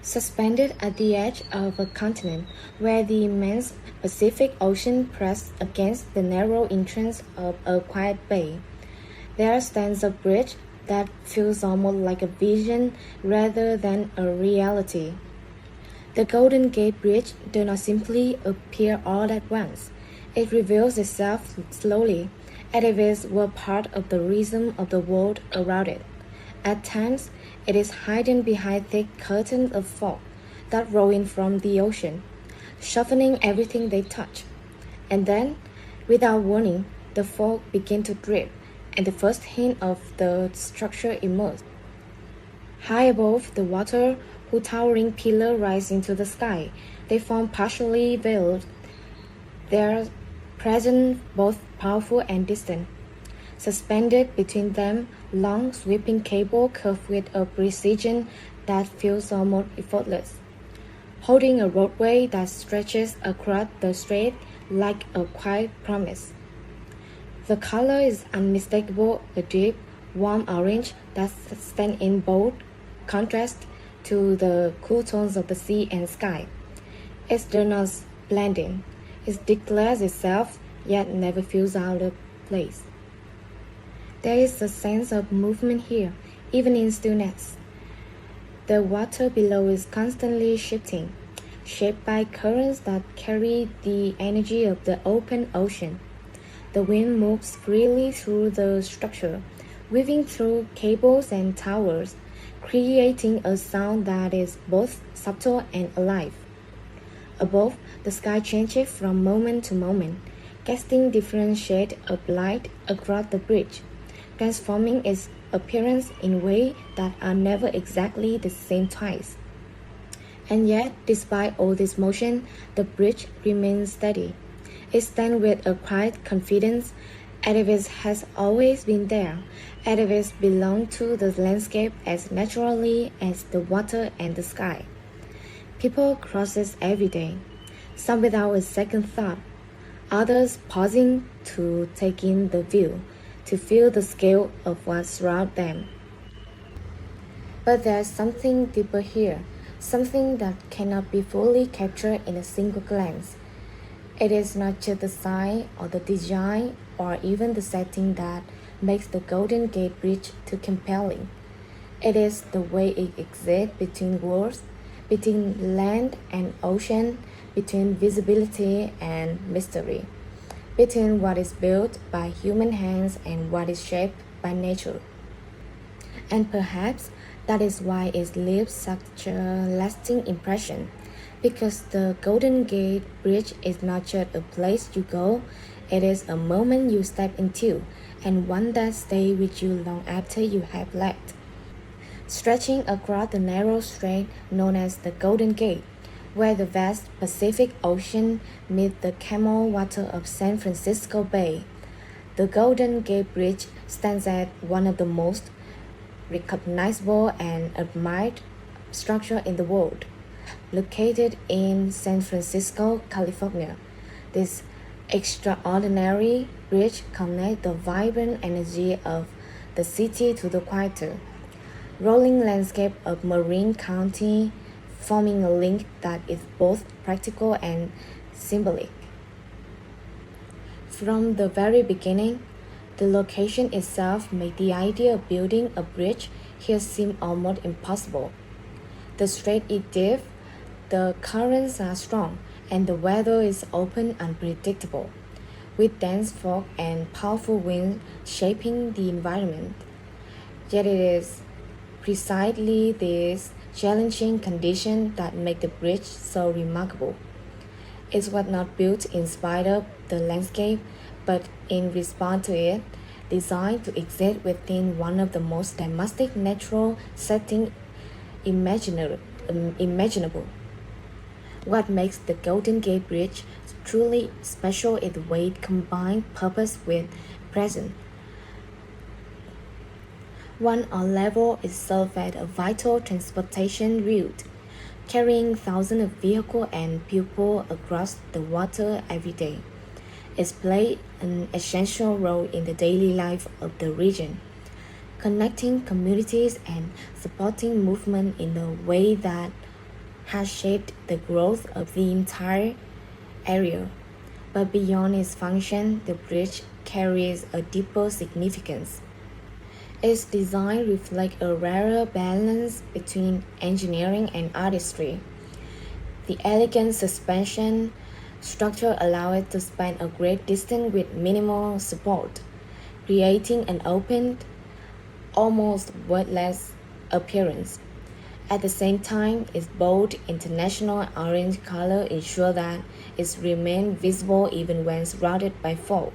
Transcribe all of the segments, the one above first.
Suspended at the edge of a continent where the immense Pacific Ocean pressed against the narrow entrance of a quiet bay, there stands a bridge that feels almost like a vision rather than a reality. The Golden Gate Bridge does not simply appear all at once. It reveals itself slowly, as if it were part of the rhythm of the world around it. At times, it is hidden behind thick curtains of fog that roll in from the ocean, softening everything they touch. And then, without warning, the fog begins to drip, and the first hint of the structure emerges. High above the water, whose towering pillars rise into the sky, they form partially veiled, their presence both powerful and distant. Suspended between them, long sweeping cable curved with a precision that feels almost effortless, holding a roadway that stretches across the strait like a quiet promise. The color is unmistakable, a deep, warm orange that stands in bold contrast to the cool tones of the sea and sky. It does not blend in. It declares itself, yet never feels out of place. There is a sense of movement here, even in stillness. The water below is constantly shifting, shaped by currents that carry the energy of the open ocean. The wind moves freely through the structure, weaving through cables and towers, creating a sound that is both subtle and alive. Above, the sky changes from moment to moment, casting different shades of light across the bridge, transforming its appearance in ways that are never exactly the same twice. And yet, despite all this motion, the bridge remains steady. It stands with a quiet confidence, as if it has always been there, as if it belonged to the landscape as naturally as the water and the sky. People cross it every day, some without a second thought, others pausing to take in the view, to feel the scale of what surrounds them. But there's something deeper here, something that cannot be fully captured in a single glance. It is not just the sign or the design or even the setting that makes the Golden Gate Bridge too compelling. It is the way it exists between worlds, between land and ocean, between visibility and mystery, between what is built by human hands and what is shaped by nature. And perhaps that is why it leaves such a lasting impression, because the Golden Gate Bridge is not just a place you go, it is a moment you step into, and one that stays with you long after you have left. Stretching across the narrow strait known as the Golden Gate, where the vast Pacific Ocean meets the calm water of San Francisco Bay, the Golden Gate Bridge stands as one of the most recognizable and admired structures in the world. Located in San Francisco, California, this extraordinary bridge connects the vibrant energy of the city to the quieter, rolling landscape of Marin County, forming a link that is both practical and symbolic. From the very beginning, the location itself made the idea of building a bridge here seem almost impossible. The strait is deep, the currents are strong, and the weather is often unpredictable, with dense fog and powerful winds shaping the environment. Yet it is precisely these challenging conditions that make the bridge so remarkable. It was not built in spite of the landscape, but in response to it, designed to exist within one of the most dynamic natural settings imaginable. What makes the Golden Gate Bridge truly special is the way it combines purpose with present. One on level is served as a vital transportation route, carrying thousands of vehicles and people across the water every day. It plays an essential role in the daily life of the region, connecting communities and supporting movement in a way that has shaped the growth of the entire area. But beyond its function, the bridge carries a deeper significance. Its design reflects a rare balance between engineering and artistry. The elegant suspension structure allows it to span a great distance with minimal support, creating an open, almost wordless appearance. At the same time, its bold international orange color ensures that it remains visible even when surrounded by fog,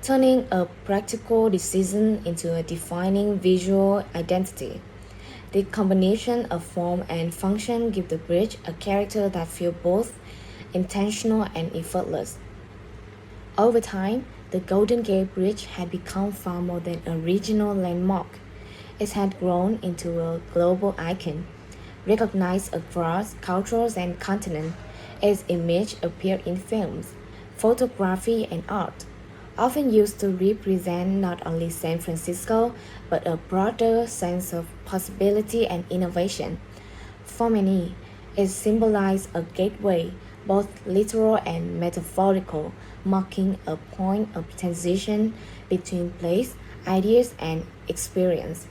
turning a practical decision into a defining visual identity. The combination of form and function gives the bridge a character that feels both intentional and effortless. Over time, the Golden Gate Bridge had become far more than a regional landmark. It had grown into a global icon, recognized across cultures and continents. Its image appeared in films, photography, and art, often used to represent not only San Francisco but a broader sense of possibility and innovation. For many, it symbolized a gateway, both literal and metaphorical, marking a point of transition between place, ideas, and experience.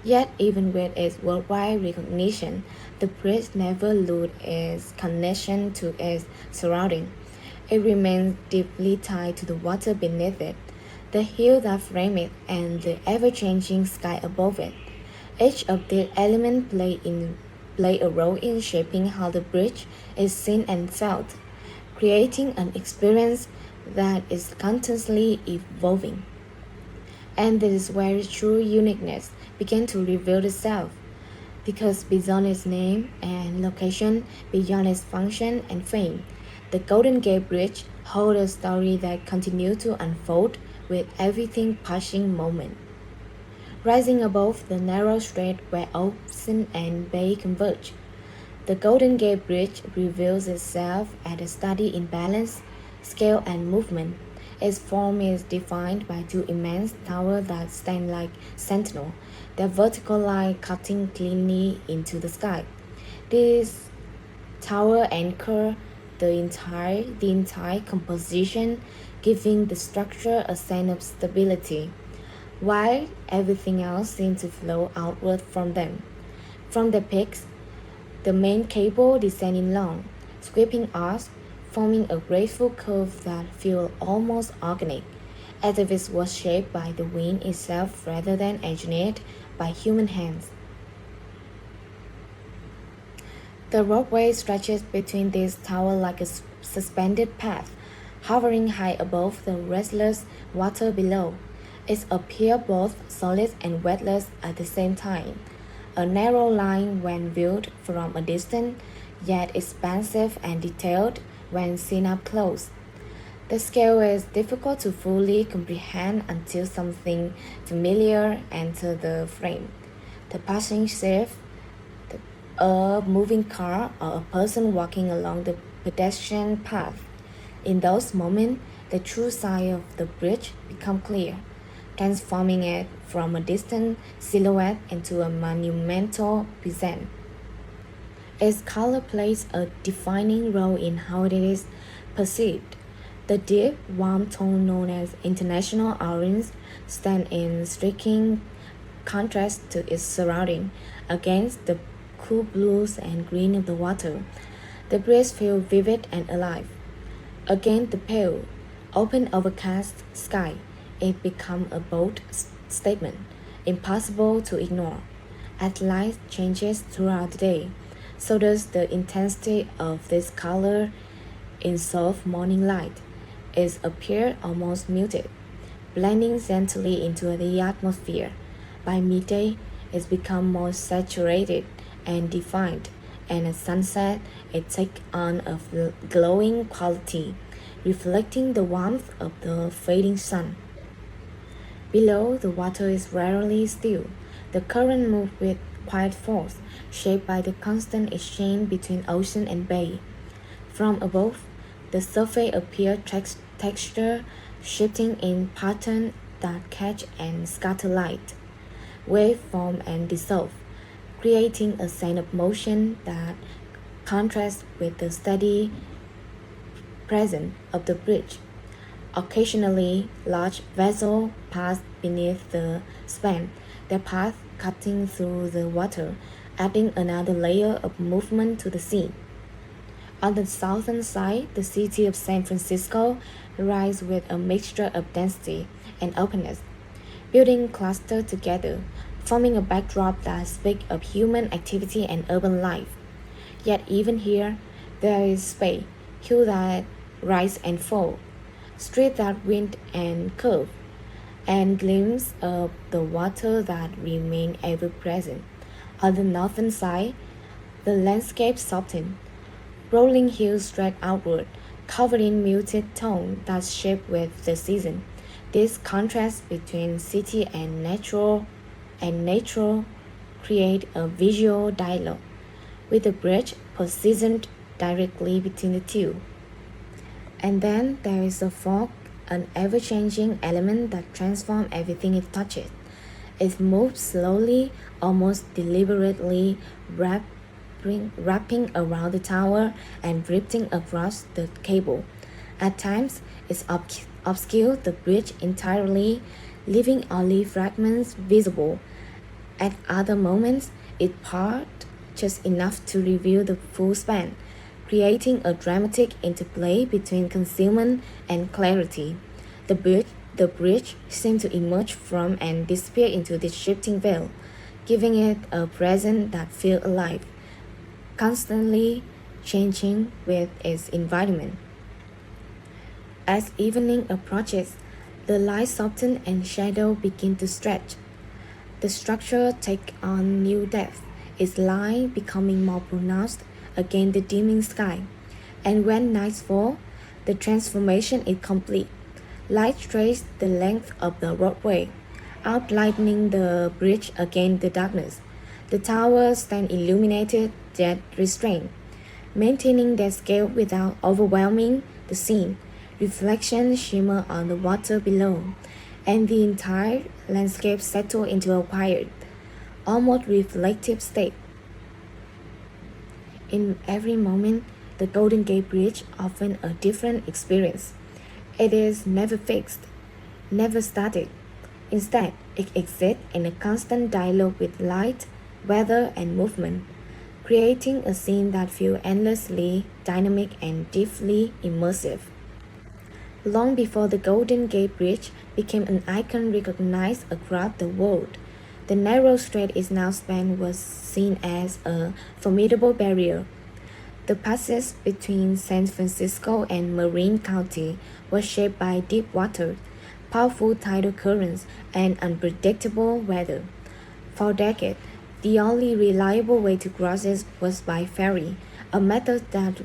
Yet, even with its worldwide recognition, the bridge never lost its connection to its surroundings. It remains deeply tied to the water beneath it, the hills that frame it, and the ever-changing sky above it. Each of these elements play a role in shaping how the bridge is seen and felt, creating an experience that is constantly evolving. And this is where its true uniqueness began to reveal itself, because beyond its name and location, beyond its function and fame, the Golden Gate Bridge holds a story that continues to unfold with everything passing moment. Rising above the narrow strait where ocean and bay converge, the Golden Gate Bridge reveals itself as a study in balance, scale, and movement. Its form is defined by two immense towers that stand like sentinels, their vertical line cutting cleanly into the sky. These towers anchor the entire composition, giving the structure a sense of stability, while everything else seems to flow outward from them. From the peaks, the main cable descending long, sweeping arcs, forming a graceful curve that feels almost organic, as if it was shaped by the wind itself rather than engineered by human hands. The roadway stretches between these towers like a suspended path, hovering high above the restless water below. It appears both solid and weightless at the same time, a narrow line when viewed from a distance, yet expansive and detailed when seen up close. The scale is difficult to fully comprehend until something familiar enters the frame. The passing shift, a moving car, or a person walking along the pedestrian path. In those moments, the true size of the bridge becomes clear, transforming it from a distant silhouette into a monumental presence. Its color plays a defining role in how it is perceived. The deep, warm tone known as international orange stands in striking contrast to its surrounding, against the cool blues and green of the water. The breeze feels vivid and alive. Against the pale, open overcast sky, it becomes a bold statement, impossible to ignore. As light changes throughout the day, so does the intensity of this color. In soft morning light, it appears almost muted, blending gently into the atmosphere. By midday, it becomes more saturated and defined, and at sunset, it takes on a glowing quality, reflecting the warmth of the fading sun. Below, the water is rarely still. The current moves with quiet force, shaped by the constant exchange between ocean and bay. From above, the surface appears texture shifting in pattern that catch and scatter light, wave form and dissolve, creating a sense of motion that contrasts with the steady presence of the bridge. Occasionally, large vessels pass beneath the span, their path cutting through the water, adding another layer of movement to the scene. On the southern side, the city of San Francisco rises with a mixture of density and openness. Buildings cluster together, forming a backdrop that speaks of human activity and urban life. Yet even here, there is space, hills that rise and fall, streets that wind and curve, and glimpses of the water that remain ever present. On the northern side, the landscape softens. Rolling hills stretch outward, covered in muted tone that shape with the season. This contrast between city and nature create a visual dialogue, with the bridge positioned directly between the two. And then there is a fog, an ever-changing element that transforms everything it touches. It moves slowly, almost deliberately, wrapping around the tower and drifting across the cable. At times, it obscures the bridge entirely, leaving only fragments visible. At other moments, it parts just enough to reveal the full span, creating a dramatic interplay between concealment and clarity. The bridge, the bridge seemed to emerge from and disappear into this shifting veil, giving it a presence that feels alive, constantly changing with its environment. As evening approaches, the light softens and shadow begin to stretch. The structure takes on new depth, its line becoming more pronounced against the dimming sky. And when night falls, the transformation is complete. Light traces the length of the roadway, outlining the bridge against the darkness. The towers stand illuminated yet restrained, maintaining their scale without overwhelming the scene. Reflections shimmer on the water below, and the entire landscape settles into a quiet, almost reflective state. In every moment, the Golden Gate Bridge offers a different experience. It is never fixed, never static. Instead, it exists in a constant dialogue with light, weather, and movement, creating a scene that feels endlessly dynamic and deeply immersive. Long before the Golden Gate Bridge became an icon recognized across the world, the narrow strait it now spans was seen as a formidable barrier. The passage between San Francisco and Marin County was shaped by deep water, powerful tidal currents, and unpredictable weather. For decades, the only reliable way to cross it was by ferry, a method that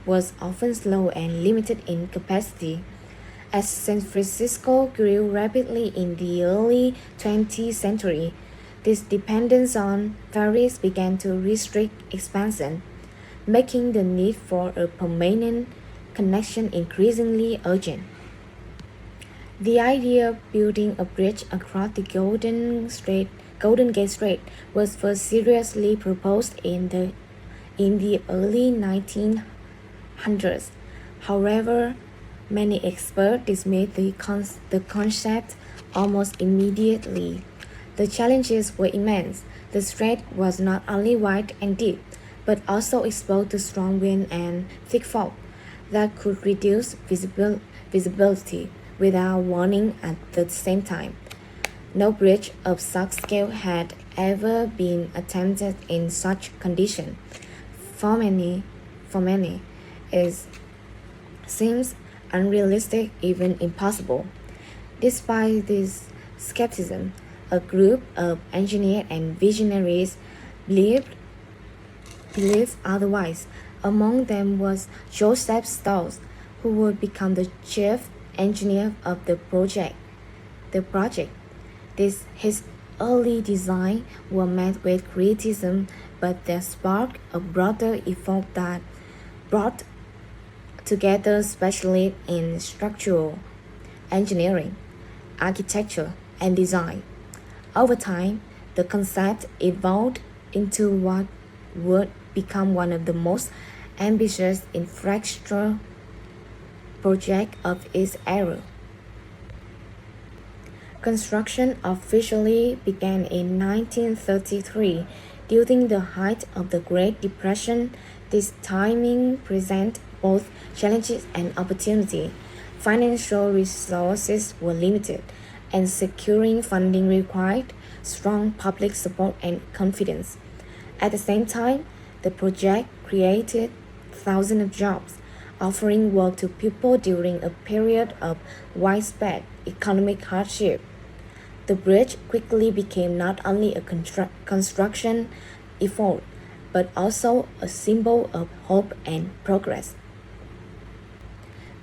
was often slow and limited in capacity. As San Francisco grew rapidly in the early 20th century, this dependence on ferries began to restrict expansion, making the need for a permanent connection increasingly urgent. The idea of building a bridge across the Golden Gate Strait was first seriously proposed in the early 1900s. However, many experts dismissed the concept almost immediately. The challenges were immense. The strait was not only wide and deep, but also exposed to strong wind and thick fog that could reduce visibility without warning at the same time. No bridge of such scale had ever been attempted in such condition. For many, it seems unrealistic, even impossible. Despite this skepticism, a group of engineers and visionaries believed otherwise. Among them was Joseph Stalls, who would become the chief engineer of the project. His early designs were met with criticism, but they sparked a broader effort that brought together specialists in structural engineering, architecture, and design. Over time, the concept evolved into what would become one of the most ambitious infrastructure projects of its era. Construction officially began in 1933 during the height of the Great Depression. This timing presents both challenges and opportunity. Financial resources were limited, and securing funding required strong public support and confidence. At the same time, the project created thousands of jobs, offering work to people during a period of widespread economic hardship. The bridge quickly became not only a construction effort, but also a symbol of hope and progress.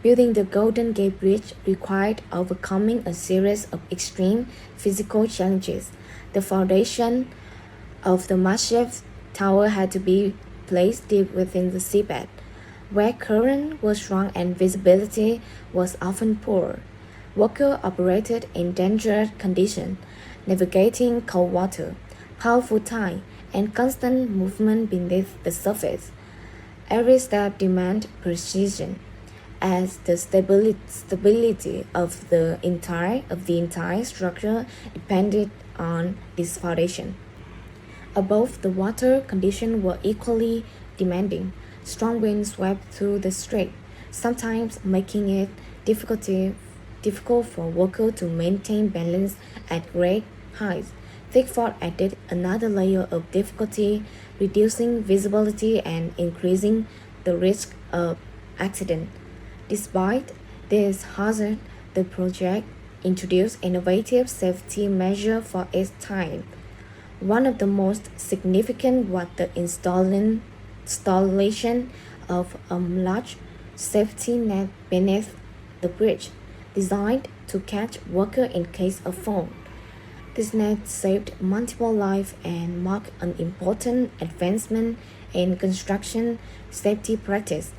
Building the Golden Gate Bridge required overcoming a series of extreme physical challenges. The foundation of the massive tower had to be placed deep within the seabed, where current was strong and visibility was often poor. Workers operated in dangerous conditions, navigating cold water, powerful tide, and constant movement beneath the surface. Every step demanded precision, as the stability of the entire structure depended on this foundation. Above, the water conditions were equally demanding. Strong winds swept through the strait, sometimes making it difficult for workers to maintain balance at great heights. Thick fog added another layer of difficulty, reducing visibility and increasing the risk of accident. Despite this hazard, the project introduced innovative safety measures for its time. One of the most significant was the installation of a large safety net beneath the bridge, designed to catch workers in case of fall. This net saved multiple lives and marked an important advancement in construction safety practice.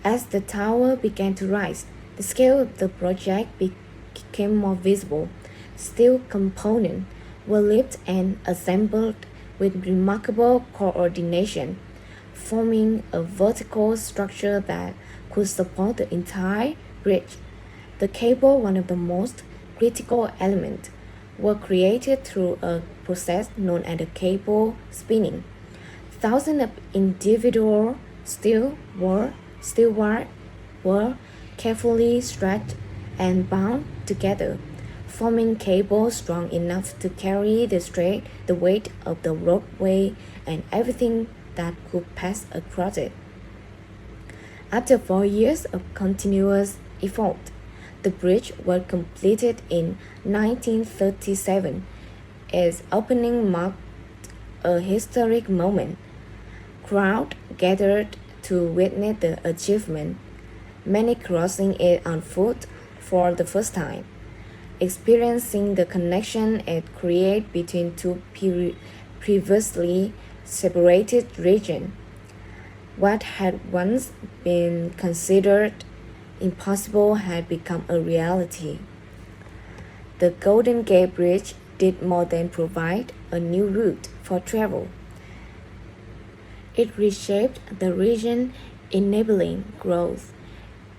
As the tower began to rise, the scale of the project became more visible. Steel components were lifted and assembled with remarkable coordination, forming a vertical structure that could support the entire bridge. The cable, one of the most critical elements, were created through a process known as the cable spinning. Thousands of individual steel wires were carefully stretched and bound together, forming cables strong enough to carry the weight of the roadway and everything that could pass across it. After 4 years of continuous effort, the bridge was completed in 1937. Its opening marked a historic moment. Crowds gathered to witness the achievement, many crossing it on foot for the first time, experiencing the connection it created between two previously separated regions. What had once been considered impossible had become a reality. The Golden Gate Bridge did more than provide a new route for travel. It reshaped the region, enabling growth,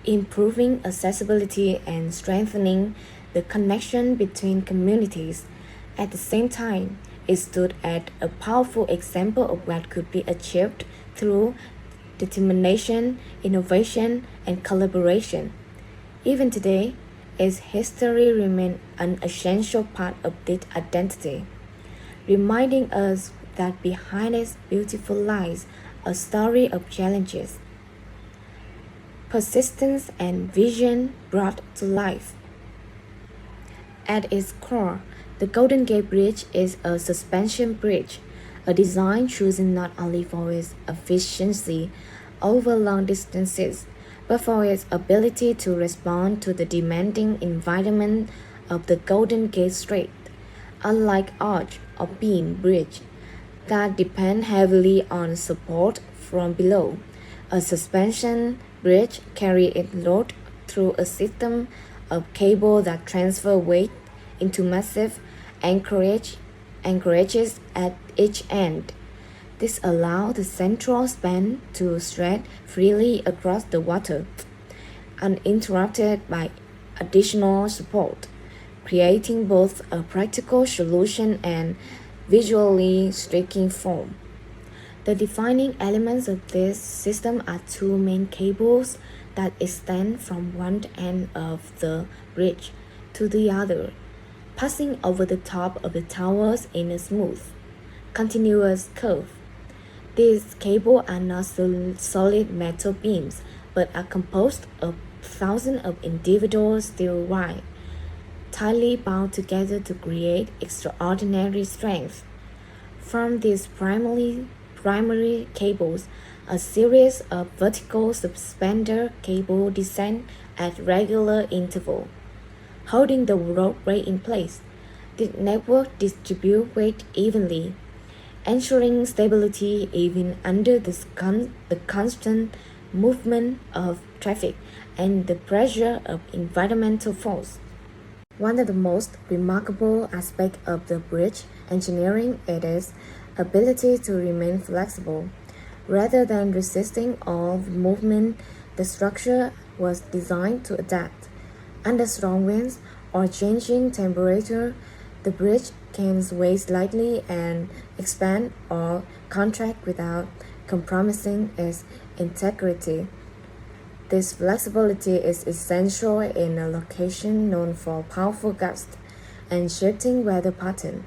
improving accessibility, and strengthening the connection between communities. At the same time, it stood as a powerful example of what could be achieved through determination, innovation, and collaboration. Even today, its history remains an essential part of this identity, reminding us that behind its beautiful lies a story of challenges, persistence, and vision brought to life. At its core, the Golden Gate Bridge is a suspension bridge, a design chosen not only for its efficiency over long distances, but for its ability to respond to the demanding environment of the Golden Gate Strait. Unlike arch or beam bridge that depend heavily on support from below, a suspension bridge carries its load through a system of cable that transfer weight into massive anchorages at each end. This allows the central span to stretch freely across the water, uninterrupted by additional support, creating both a practical solution and visually striking form. The defining elements of this system are two main cables that extend from one end of the bridge to the other, passing over the top of the towers in a smooth, continuous curve. These cables are not solid metal beams, but are composed of thousands of individual steel wires, tightly bound together to create extraordinary strength. From these primary cables, a series of vertical suspender cables descend at regular intervals, holding the roadway in place. The network distributes weight evenly, ensuring stability even under the constant movement of traffic and the pressure of environmental force. One of the most remarkable aspects of the bridge engineering is its ability to remain flexible. Rather than resisting all movement, the structure was designed to adapt. Under strong winds or changing temperature, the bridge can sway slightly and expand or contract without compromising its integrity. This flexibility is essential in a location known for powerful gusts and shifting weather patterns.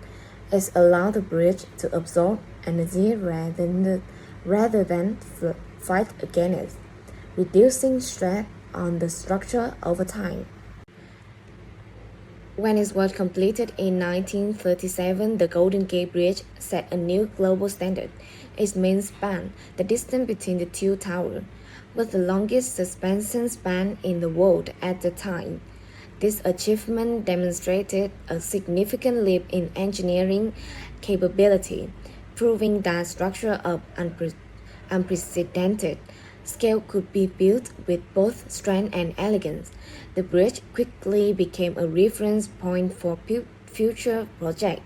It allows the bridge to absorb energy rather than fight against it, reducing stress on the structure over time. When it was completed in 1937, the Golden Gate Bridge set a new global standard. Its main span, the distance between the two towers, was the longest suspension span in the world at the time. This achievement demonstrated a significant leap in engineering capability, proving that structure of unprecedented scale could be built with both strength and elegance. The bridge quickly became a reference point for future projects,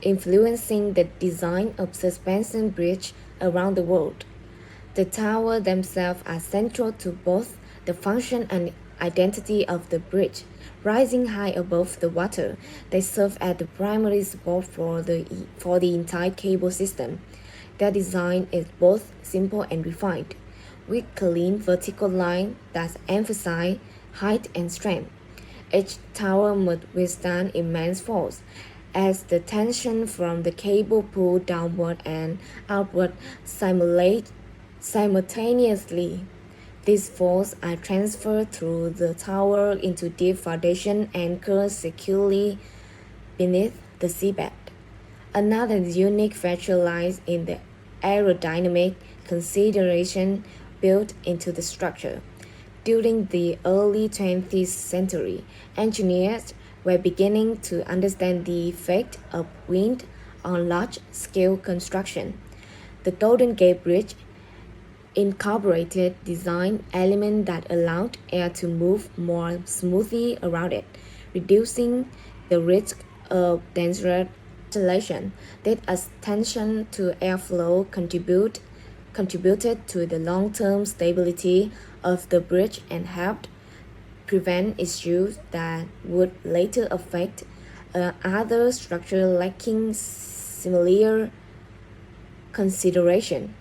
influencing the design of suspension bridges around the world. The towers themselves are central to both the function and identity of the bridge. Rising high above the water, they serve as the primary support for the entire cable system. Their design is both simple and refined, with clean vertical lines that emphasize height and strength. Each tower must withstand immense force, as the tension from the cable pull downward and outward simultaneously. These forces are transferred through the tower into deep foundation anchored securely beneath the seabed. Another unique feature lies in the aerodynamic consideration built into the structure. During the early 20th century, engineers were beginning to understand the effect of wind on large-scale construction. The Golden Gate Bridge incorporated design elements that allowed air to move more smoothly around it, reducing the risk of dangerous installation. That attention to airflow contributed to the long-term stability of the bridge and helped prevent issues that would later affect other structures lacking similar consideration.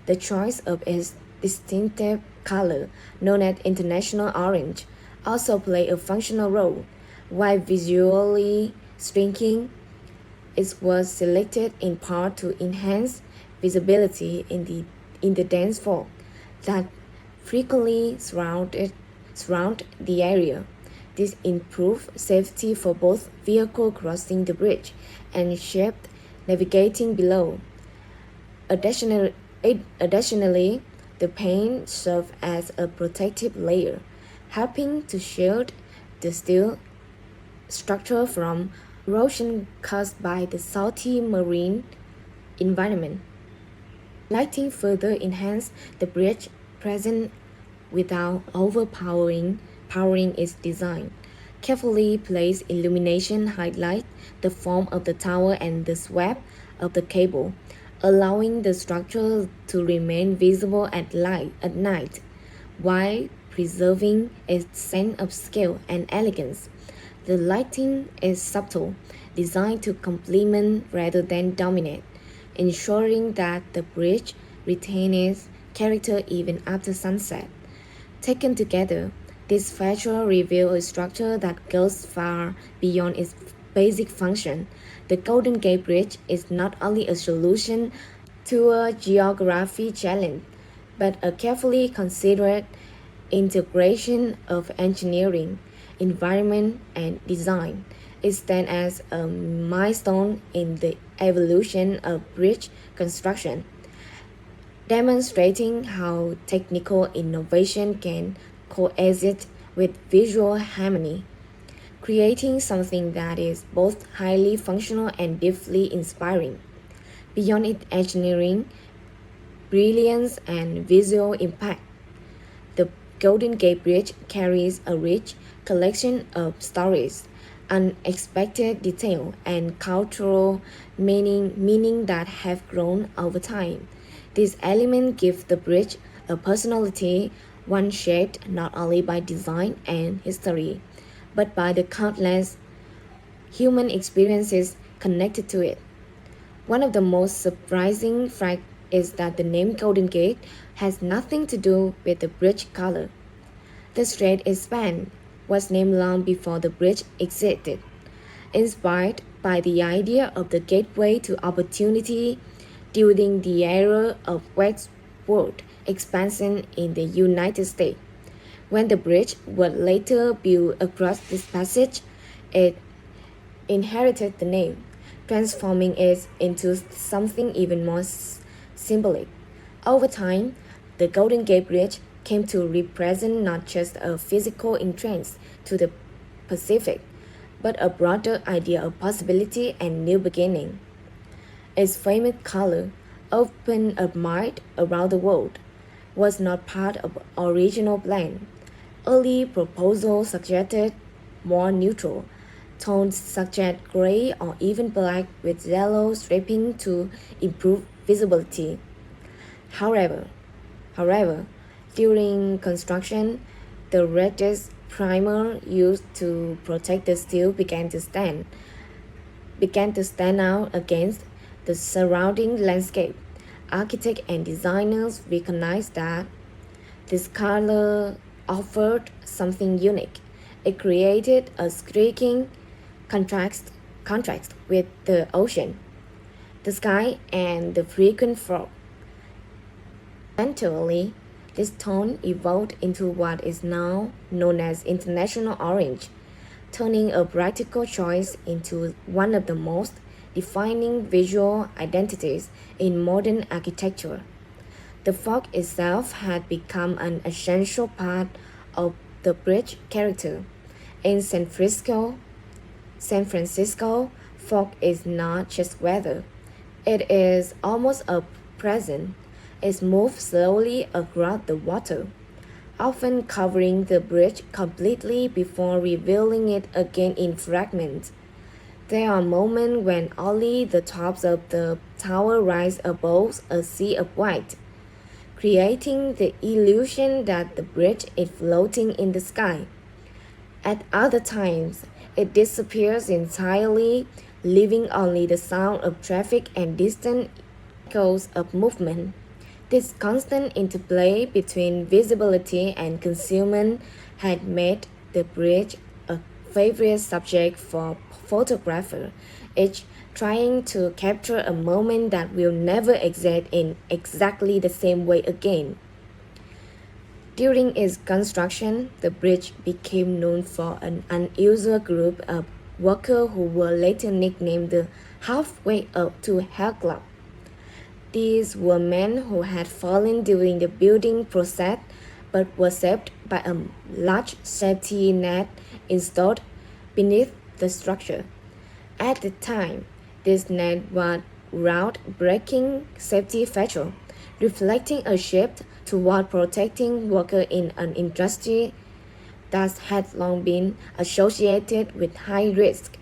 The choice of its distinctive color, known as international orange, also played a functional role. While visually striking, it was selected in part to enhance visibility in the dense fog that frequently surround the area. This improved safety for both vehicles crossing the bridge and ships navigating below. Additionally, the paint served as a protective layer, helping to shield the steel structure from erosion caused by the salty marine environment. Lighting further enhanced the bridge presence without powering its design. Carefully placed illumination highlight the form of the tower and the sweep of the cable, allowing the structure to remain visible at night while preserving its sense of scale and elegance. The lighting is subtle, designed to complement rather than dominate, ensuring that the bridge retains character even after sunset. Taken together, these features reveal a structure that goes far beyond its basic function. The Golden Gate Bridge is not only a solution to a geography challenge, but a carefully considered integration of engineering, environment, and design. It stands as a milestone in the evolution of bridge construction, demonstrating how technical innovation can coexist with visual harmony, creating something that is both highly functional and deeply inspiring. Beyond its engineering, brilliance, and visual impact, the Golden Gate Bridge carries a rich collection of stories, unexpected detail, and cultural meaning that have grown over time. These elements give the bridge a personality, one shaped not only by design and history, but by the countless human experiences connected to it. One of the most surprising facts is that the name Golden Gate has nothing to do with the bridge color. The strait it spanned was named long before the bridge existed, inspired by the idea of the gateway to opportunity during the era of westward expansion in the United States. When the bridge was later built across this passage, it inherited the name, transforming it into something even more symbolic. Over time, the Golden Gate Bridge came to represent not just a physical entrance to the Pacific, but a broader idea of possibility and new beginning. Its famous color, often admired around the world, was not part of the original plan. Early proposals suggested more neutral tones such as gray or even black with yellow striping to improve visibility. However, However, during construction, the reddish primer used to protect the steel began to stand out against the surrounding landscape. Architects and designers recognized that this color offered something unique. It created a striking contrast with the ocean, the sky, and the frequent fog. Eventually, this tone evolved into what is now known as International Orange, turning a practical choice into one of the most defining visual identities in modern architecture. The fog itself had become an essential part of the bridge character. In San Francisco, fog is not just weather. It is almost a present. It moves slowly across the water, often covering the bridge completely before revealing it again in fragments. There are moments when only the tops of the tower rise above a sea of white, creating the illusion that the bridge is floating in the sky. At other times, it disappears entirely, leaving only the sound of traffic and distant echoes of movement. This constant interplay between visibility and concealment had made the bridge a favorite subject for photographers, each trying to capture a moment that will never exist in exactly the same way again. During its construction, the bridge became known for an unusual group of workers who were later nicknamed the Halfway Up to Hell Club. These were men who had fallen during the building process but were saved by a large safety net installed beneath the structure. At the time, this net was ground-breaking safety feature, reflecting a shift toward protecting workers in an industry that had long been associated with high risk.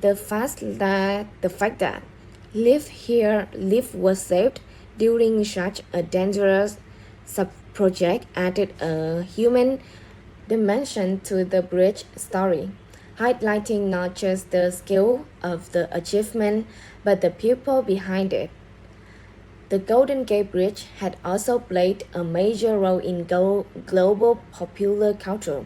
The fact that Life was saved during such a dangerous sub-project added a human dimension to the bridge story, highlighting not just the scale of the achievement but the people behind it. The Golden Gate Bridge had also played a major role in global popular culture.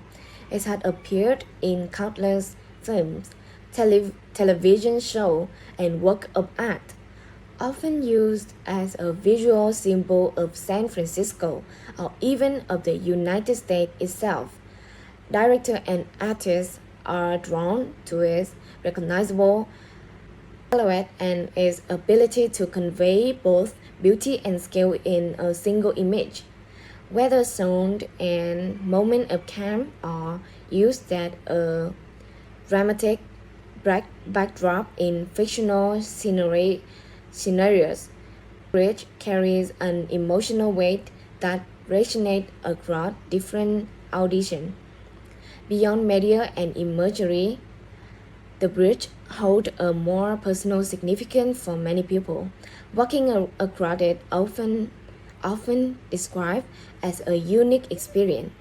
It had appeared in countless films, television shows, and works of art, often used as a visual symbol of San Francisco or even of the United States itself. Directors and artists are drawn to its recognizable silhouette and its ability to convey both beauty and scale in a single image. Whether shown in moment of calm or used as a dramatic backdrop in fictional scenarios, bridge carries an emotional weight that resonates across different auditions. Beyond media and imagery, the bridge holds a more personal significance for many people. Walking across it often described as a unique experience.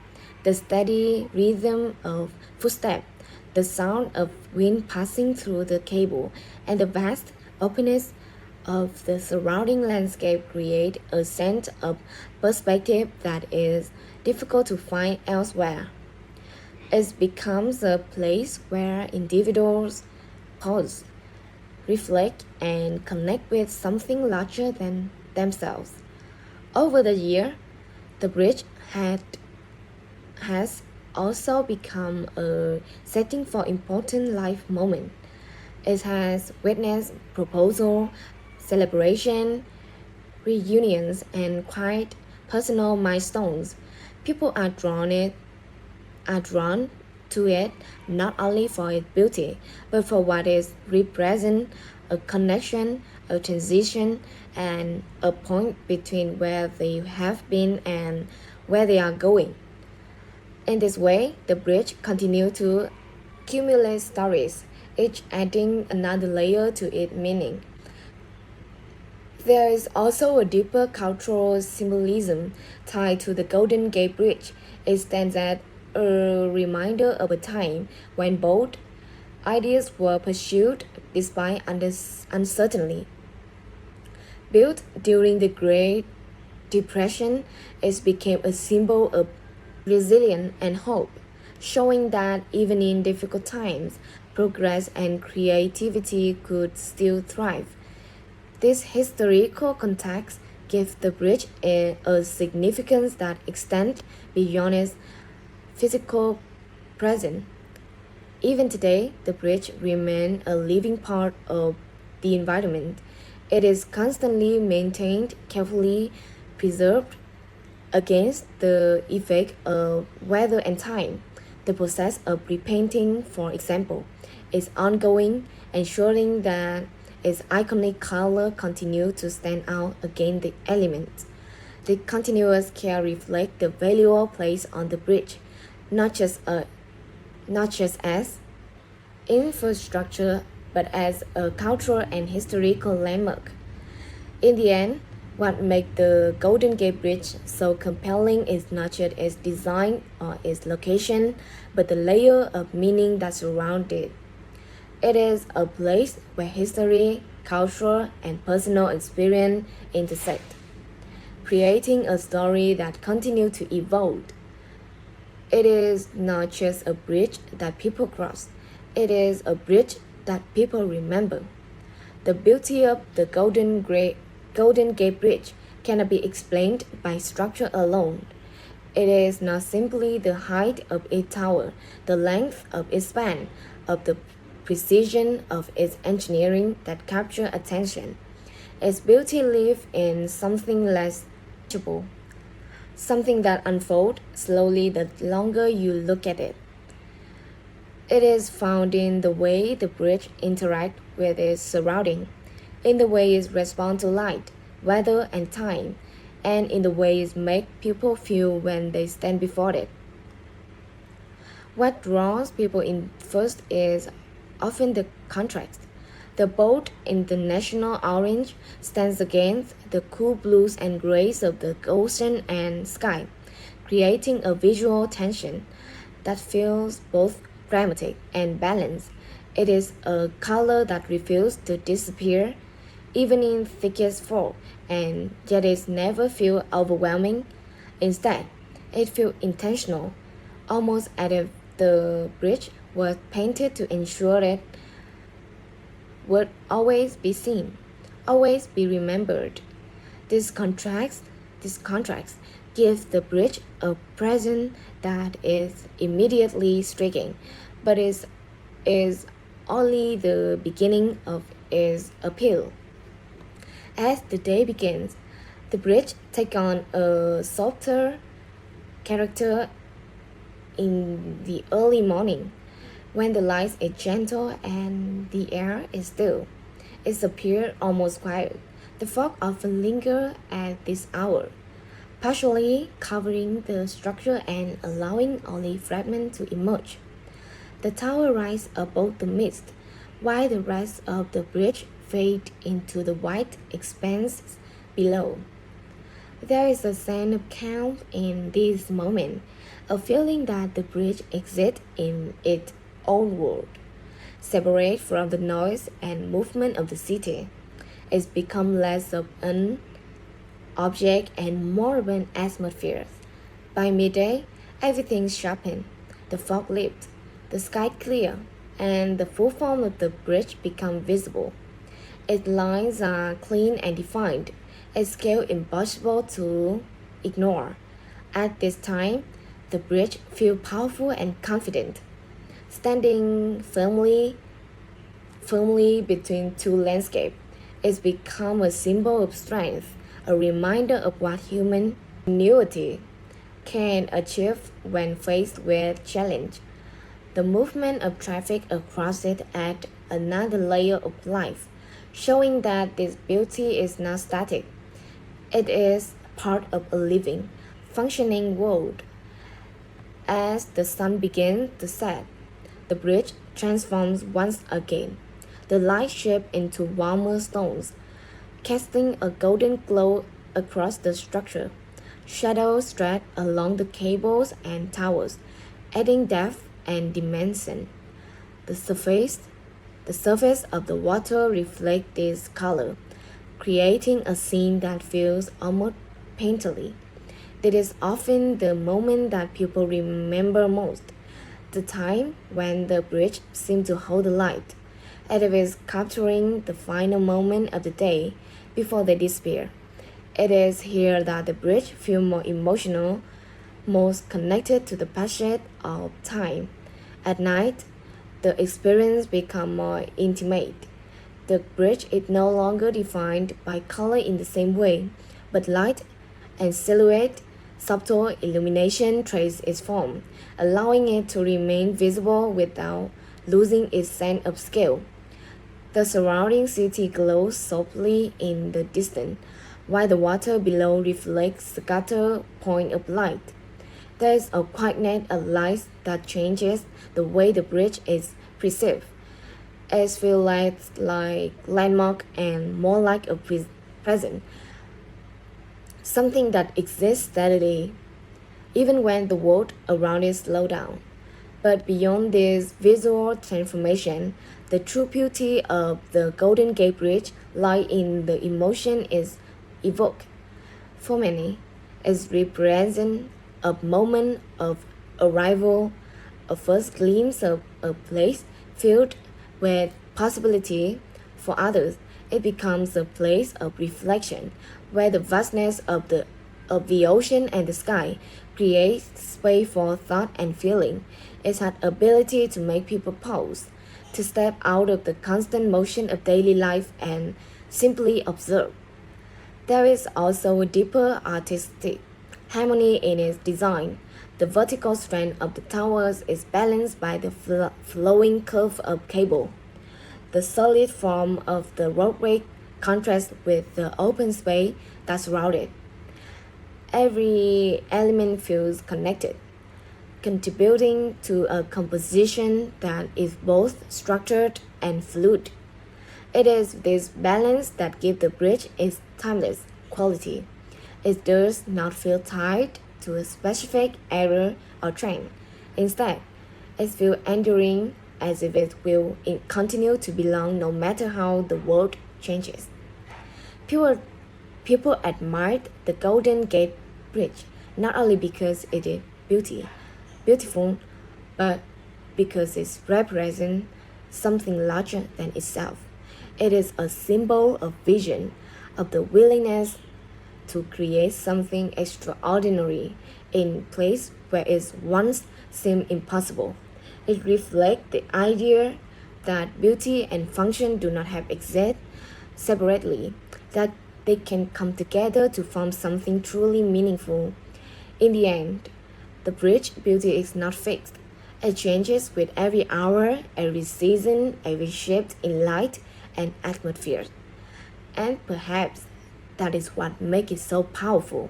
The steady rhythm of footsteps, the sound of wind passing through the cable, and the vast openness of the surrounding landscape create a sense of perspective that is difficult to find elsewhere. It becomes a place where individuals pause, reflect, and connect with something larger than themselves. Over the year, the bridge has also become a setting for important life moments. It has witnessed proposal, celebration, reunions, and quite personal milestones. People are drawn to it not only for its beauty, but for what it represents a connection, a transition, and a point between where they have been and where they are going. In this way, the bridge continues to accumulate stories, each adding another layer to its meaning. There is also a deeper cultural symbolism tied to the Golden Gate Bridge. It stands as a reminder of a time when bold ideas were pursued despite uncertainty. Built during the Great Depression, it became a symbol of resilience and hope, showing that even in difficult times, progress and creativity could still thrive. This historical context gives the bridge a significance that extends beyond its physical presence. Even today, the bridge remains a living part of the environment. It is constantly maintained, carefully preserved against the effect of weather and time. The process of repainting, for example, is ongoing, ensuring that its iconic color continue to stand out against the elements. The continuous care reflects the value placed on the bridge, not just a not just as infrastructure but as a cultural and historical landmark. In the end, what makes the Golden Gate Bridge so compelling is not just its design or its location, but the layer of meaning that surrounds it. It is a place where history, culture, and personal experience intersect, creating a story that continues to evolve. It is not just a bridge that people cross, it is a bridge that people remember. The beauty of the Golden Gate Bridge cannot be explained by structure alone. It is not simply the height of its tower, the length of its span, of the precision of its engineering that capture attention. Its beauty lives in something less tangible, something that unfolds slowly the longer you look at it. It is found in the way the bridge interacts with its surrounding, in the way it responds to light, weather, and time, and in the way it makes people feel when they stand before it. What draws people in first is often the contrast. The bold international orange stands against the cool blues and grays of the ocean and sky, creating a visual tension that feels both dramatic and balanced. It is a color that refuses to disappear, even in thickest fog, and yet it never feels overwhelming. Instead, it feels intentional, almost as if the bridge was painted to ensure it would always be seen, always be remembered. This contrast, this contrast gives the bridge a presence that is immediately striking, but is only the beginning of its appeal. As the day begins, the bridge takes on a softer character in the early morning, when the light is gentle and the air is still. It appears almost quiet. The fog often lingers at this hour, partially covering the structure and allowing only fragments to emerge. The tower rises above the mist, while the rest of the bridge fades into the white expanse below. There is a sense of calm in this moment, a feeling that the bridge exists in its own world, separate from the noise and movement of the city. It's become less of an object and more of an atmosphere. By midday, everything's sharpened, the fog lifts, the sky clear, and the full form of the bridge become visible. Its lines are clean and defined, a scale impossible to ignore. At this time, the bridge feels powerful and confident, standing firmly between two landscapes. It's become a symbol of strength, a reminder of what human ingenuity can achieve when faced with challenge. The movement of traffic across it adds another layer of life, showing that this beauty is not static. It is part of a living, functioning world. As the sun begins to set, the bridge transforms once again. The light shifts into warmer stones, casting a golden glow across the structure. Shadows stretch along the cables and towers, adding depth and dimension. The surface, the surface of the water reflects this color, creating a scene that feels almost painterly. It is often the moment that people remember most, the time when the bridge seemed to hold the light, as if it's capturing the final moment of the day before they disappear. It is here that the bridge feels more emotional, most connected to the passage of time. At night, the experience becomes more intimate. The bridge is no longer defined by color in the same way, but light and silhouette, subtle illumination trace its form, allowing it to remain visible without losing its sense of scale. The surrounding city glows softly in the distance, while the water below reflects scattered points of light. There is a quietness of light that changes the way the bridge is perceived. It feels less like landmark and more like a present, something that exists steadily, even when the world around it slows down. But beyond this visual transformation, the true beauty of the Golden Gate Bridge lies in the emotion it evokes. For many, it represents a moment of arrival, a first glimpse of a place filled with possibility. For others, it becomes a place of reflection, where the vastness of the ocean and the sky creates space for thought and feeling. It has ability to make people pause, to step out of the constant motion of daily life and simply observe. There is also a deeper artistic harmony in its design. The vertical strength of the towers is balanced by the flowing curve of cable. The solid form of the roadway contrasts with the open space that surrounds it. Every element feels connected, contributing to a composition that is both structured and fluid. It is this balance that gives the bridge its timeless quality. It does not feel tied to a specific era or trend. Instead, it feels enduring as if it will continue to belong no matter how the world changes. People, people admired the Golden Gate Bridge not only because it is beautiful, but because it represents something larger than itself. It is a symbol of vision, of the willingness to create something extraordinary in place where it once seemed impossible. It reflects the idea that beauty and function do not have exist separately, that they can come together to form something truly meaningful. In the end, the bridge beauty is not fixed. It changes with every hour, every season, every shift in light and atmosphere. And perhaps that is what makes it so powerful.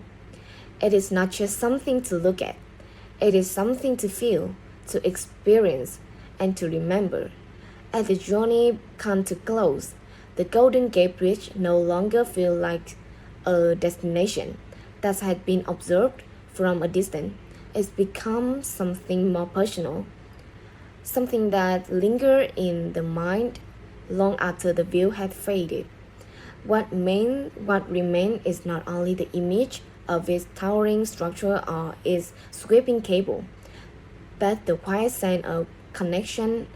It is not just something to look at, it is something to feel, to experience, and to remember. As the journey comes to close, the Golden Gate Bridge no longer feels like a destination that had been observed from a distance. It's become something more personal, something that lingers in the mind long after the view had faded. What remains is not only the image of its towering structure or its sweeping cable, but the quiet sense of connection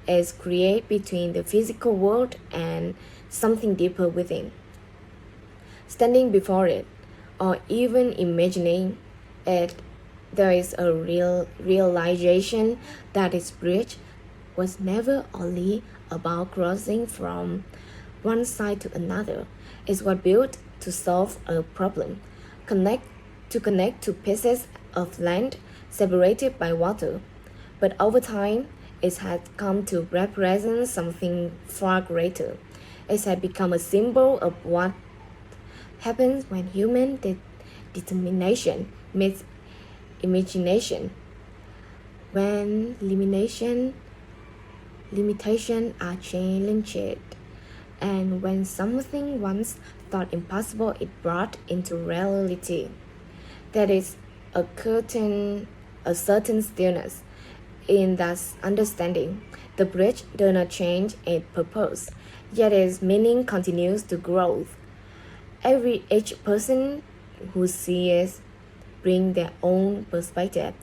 is created between the physical world and something deeper within. Standing before it, or even imagining it, there is a realization that its bridge was never only about crossing from one side to another. It was built to solve a problem, connect connect two pieces of land separated by water. But over time, it has come to represent something far greater. It has become a symbol of what happens when human determination meets imagination, when limitations are challenged, and when something once thought impossible is brought into reality. There is a certain stillness in that understanding. The bridge does not change its purpose, yet its meaning continues to grow. Each person who sees it bring their own perspective,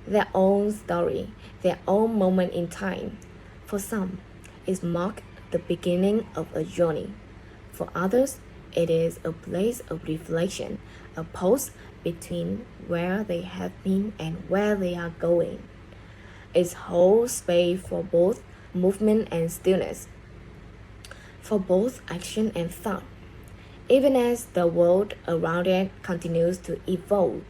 their own story, their own moment in time. For some, it marks the beginning of a journey. For others, it is a place of reflection, a pause between where they have been and where they are going. It holds space for both movement and stillness, for both action and thought. Even as the world around it continues to evolve,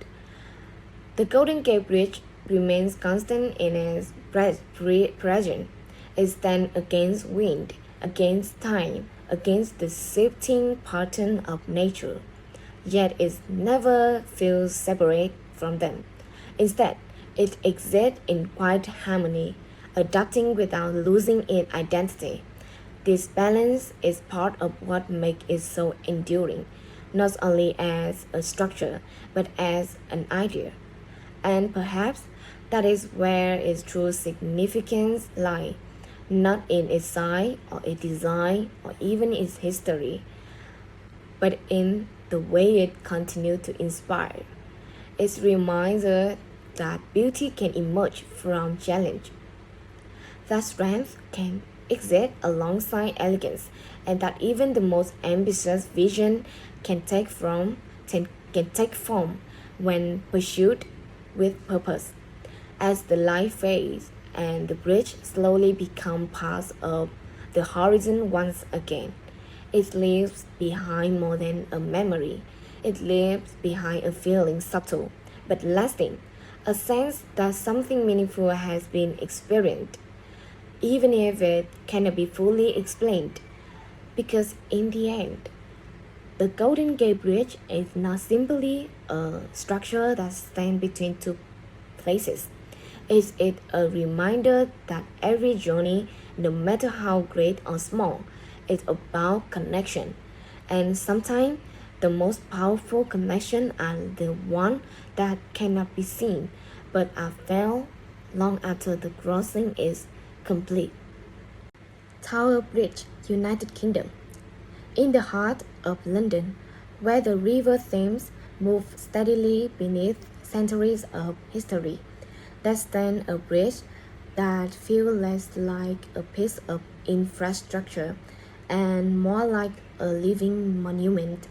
the Golden Gate Bridge remains constant in its presence. It stands against wind, against time, against the shifting pattern of nature, yet it never feels separate from them. Instead, it exists in quiet harmony, adapting without losing its identity. This balance is part of what makes it so enduring, not only as a structure, but as an idea. And perhaps that is where its true significance lies, not in its size or its design or even its history, but in the way it continues to inspire. It reminds us that beauty can emerge from challenge, that strength can exist alongside elegance, and that even the most ambitious vision can can take form when pursued with purpose. As the light fades and the bridge slowly becomes part of the horizon once again, it leaves behind more than a memory. It leaves behind a feeling subtle but lasting, a sense that something meaningful has been experienced, even if it cannot be fully explained. Because in the end, the Golden Gate Bridge is not simply a structure that stands between two places. Is it a reminder that every journey, no matter how great or small, It's about connection. And sometimes the most powerful connection are the one that cannot be seen, but are felt long after the crossing is complete. Tower Bridge, United Kingdom. In the heart of London, where the River Thames moves steadily beneath centuries of history, there stands a bridge that feels less like a piece of infrastructure and more like a living monument.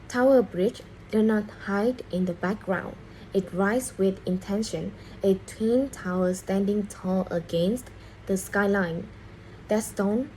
Tower Bridge does not hide in the background. It rises with intention, a twin tower standing tall against the skyline. That stone